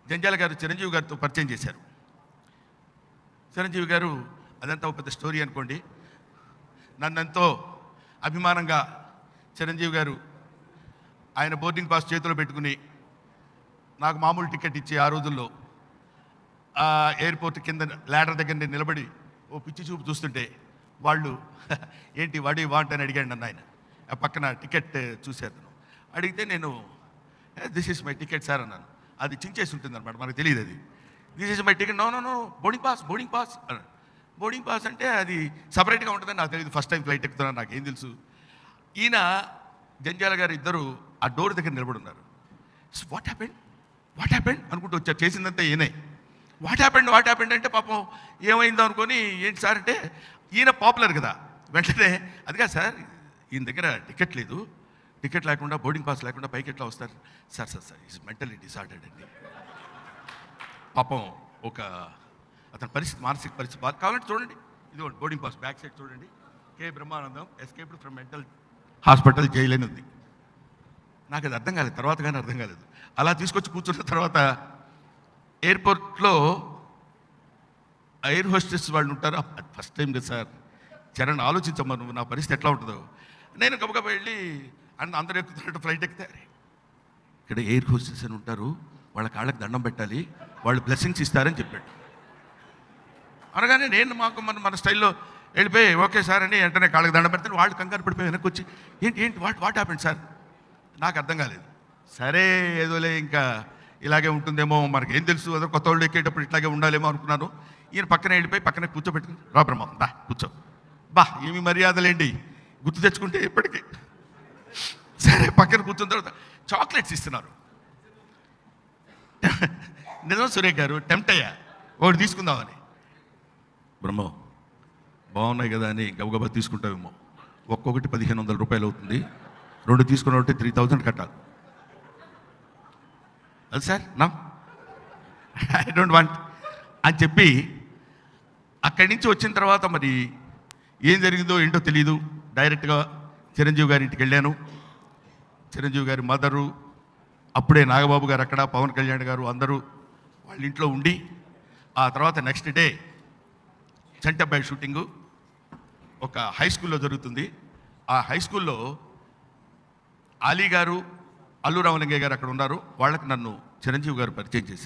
జంజాల గారు చిరంజీవి గారితో పరిచయం చేశారు. చిరంజీవి గారు అదంతా ఒక పెద్ద స్టోరీ అనుకోండి. నన్నెంతో అభిమానంగా చిరంజీవి గారు ఆయన బోర్డింగ్ పాస్ చేతిలో పెట్టుకుని నాకు మామూలు టికెట్ ఇచ్చి ఆ రోజుల్లో ఎయిర్పోర్ట్ కింద ల్యాడర్ దగ్గర నేను నిలబడి ఓ పిచ్చి చూపు చూస్తుంటే వాళ్ళు ఏంటి వాడి వాంట్ అని అడిగాడు నన్ను. ఆయన ఆ పక్కన టికెట్ చూశారు. అడిగితే నేను this is my ticket sir అన్నాను. అది చించేసి ఉంటుంది అనమాట, మనకు తెలియదు అది. This is my ticket. No boarding pass అన్నాడు. బోర్డింగ్ పాస్ అంటే అది సపరేట్గా ఉంటుందని నాకు తెలియదు. ఫస్ట్ టైం ఫ్లైట్ ఎక్కుతున్నాను, నాకేం తెలుసు. ఈయన జంజాల గారు ఇద్దరు ఆ డోర్ దగ్గర నిలబడి ఉన్నారు. వాట్ హ్యాపెండ్ అనుకుంటూ వచ్చారు. చేసిందంతా ఈయనే. వాట్ హ్యాపెండ్ అంటే పాపం ఏమైందో అనుకొని ఏంటి సార్ అంటే ఈయన పాపులర్ కదా. వెంటనే అదిగా సార్ ఈయన దగ్గర టికెట్ లేదు, టికెట్ లేకుండా బోర్డింగ్ పాస్ లేకుండా పైకి ఎట్లా వస్తారు సార్ ఈజ్ మెంటల్లీ డిసార్డర్డ్ అండి. పాపం ఒక అతని పరిస్థితి, మానసిక పరిస్థితి బాగా కావాలంటే చూడండి, ఇది బోర్డింగ్ పాస్ బ్యాక్ సైడ్ చూడండి. K Brahmanandam escaped from mental hospital jail అని ఉంది. నాకు అది అర్థం కాలేదు, తర్వాత కానీ అర్థం కాలేదు. అలా తీసుకొచ్చి కూర్చున్న తర్వాత ఎయిర్పోర్ట్లో ఎయిర్ హోస్టెస్ వాళ్ళు ఉంటారు. ఫస్ట్ టైం కదా సార్, చరణ్ ఆలోచించమ్మా నువ్వు నా పరిస్థితి ఎట్లా ఉంటుందో. నేను గబగబా వెళ్ళి అందరూ ఎక్కుతున్నట్టు ఫ్లైట్ ఎక్కితే ఇక్కడ ఎయిర్ హోస్టెస్ అని ఉంటారు, వాళ్ళ కాళ్ళకి దండం పెట్టాలి, వాళ్ళు బ్లెస్సింగ్స్ ఇస్తారని చెప్పాడు. అనగానే నేను మాకు మన స్టైల్లో వెళ్ళిపోయి ఓకే సార్ అని వెంటనే కాళ్ళకి దండం పెడితే వాళ్ళు కంగారు పడిపోయి వెనక్కి వచ్చి ఏంటి వాట్ హ్యాపెండ్ సార్, నాకు అర్థం కాలేదు. సరే ఏదోలే ఇంకా ఇలాగే ఉంటుందేమో, మనకి ఏం తెలుసు, అదో కొత్త వాళ్ళు ఎక్కేటప్పుడు ఇట్లాగే ఉండాలేమో అనుకున్నాను. ఈయన పక్కనే వెళ్ళిపోయి పక్కనే కూర్చోబెట్టుకుని రా బ్రహ్మ దా కూర్చో, ఏమి మర్యాదలేండి గుర్తు తెచ్చుకుంటే ఇప్పటికీ. సరే పక్కన కూర్చున్న తర్వాత చాక్లెట్స్ ఇస్తున్నారు. నిజం సురేఖ్ గారు టెంప్ట్ అయ్యా ఒకటి తీసుకుందామని. బ్రహ్మ బాగున్నాయి కదా అని గబగబా తీసుకుంటావేమో, ఒక్కొక్కటి 1500 రూపాయలు అవుతుంది, 2 తీసుకున్న ఒకటి 3000 కట్టాలి. అది సార్ నా ఐ డోంట్ వాంట్ అని చెప్పి అక్కడి నుంచి వచ్చిన తర్వాత మరి ఏం జరిగిందో ఏంటో తెలీదు. డైరెక్ట్గా చిరంజీవి గారి ఇంటికి వెళ్ళాను. చిరంజీవి గారి మదరు, అప్పుడే నాగబాబు గారు అక్కడ, పవన్ కళ్యాణ్ గారు అందరూ వాళ్ళ ఇంట్లో ఉండి, ఆ తర్వాత నెక్స్ట్ డే చంటబ్బాయి షూటింగు ఒక హై స్కూల్లో జరుగుతుంది. ఆ హై స్కూల్లో అలీ గారు, అల్లు రామలింగయ్య గారు అక్కడ ఉన్నారు. వాళ్ళకి నన్ను చిరంజీవి గారు పరిచయం చేశారు.